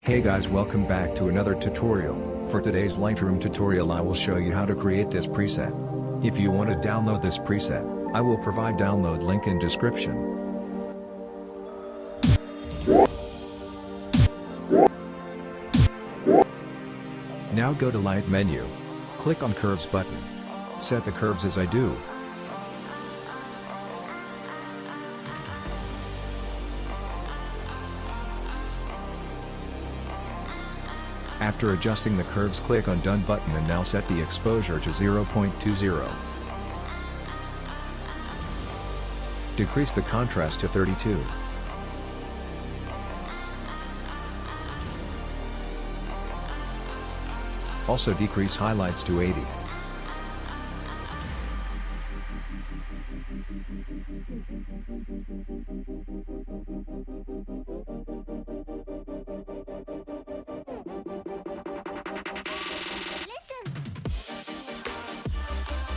Hey guys, welcome back to another tutorial. For today's Lightroom tutorial I will show you how to create this preset. If you want to download this preset, I will provide download link in description. Now go to Light menu. Click on Curves button. Set the curves as I do. After adjusting the curves, click on Done button and now set the exposure to 0.20. Decrease the contrast to 32. Also decrease highlights to 80.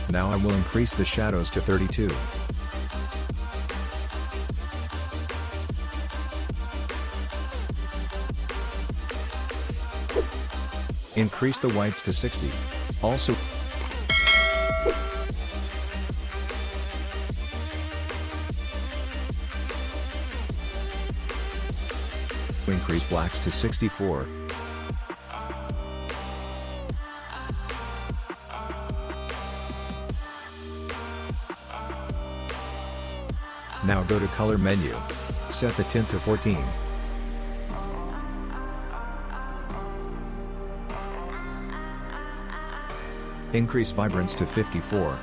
Now I will increase the shadows to 32. Increase the whites to 60. Also, increase blacks to 64. Now go to Color menu. Set the tint to 14. Increase vibrance to 54.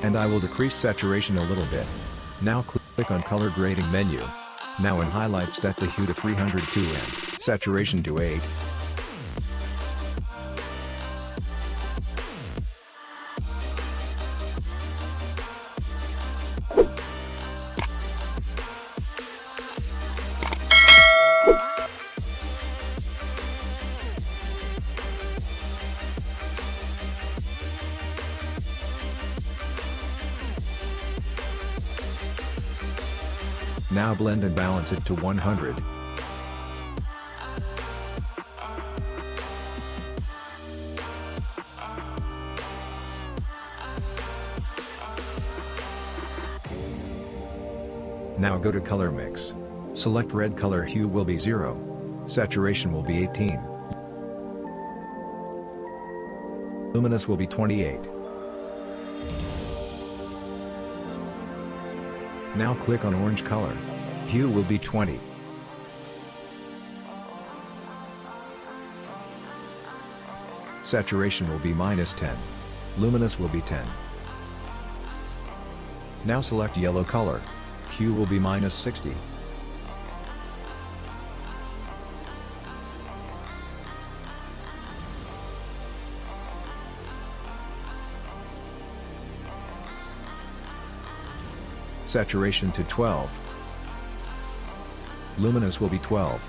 And I will decrease saturation a little bit. Now click on Color Grading menu. Now in highlights set the hue to 302 and saturation to 8. Now blend and balance it to 100. Now go to Color Mix. Select red color, hue will be 0. Saturation will be 18. Luminous will be 28. Now click on orange color. Hue will be 20. Saturation will be -10. Luminous will be 10. Now select yellow color. Hue will be -60. Saturation to 12. Luminous will be 12.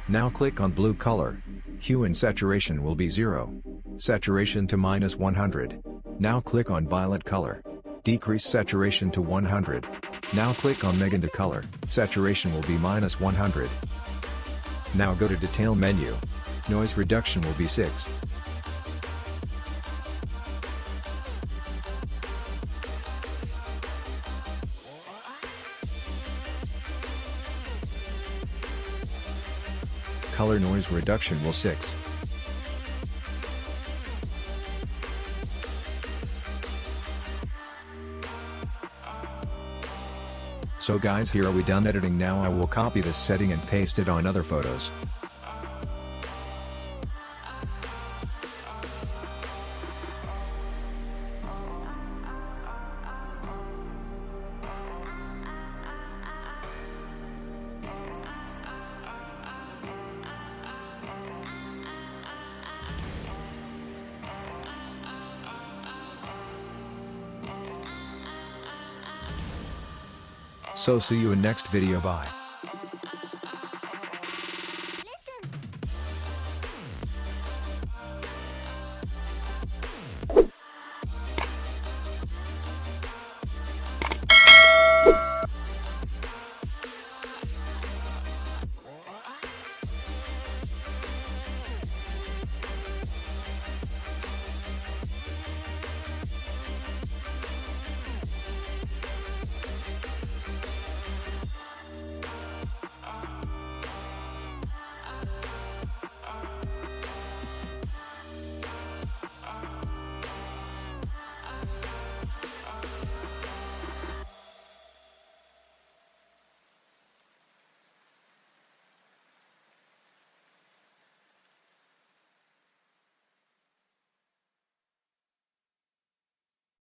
Now click on blue color. Hue and saturation will be 0. Saturation to -100. Now click on violet color. Decrease saturation to 100. Now click on magenta color. Saturation will be -100. Now go to Detail menu. Noise reduction will be 6. Color noise reduction will 6. So guys, here are we done editing. Now I will copy this setting and paste it on other photos. So see you in next video, bye.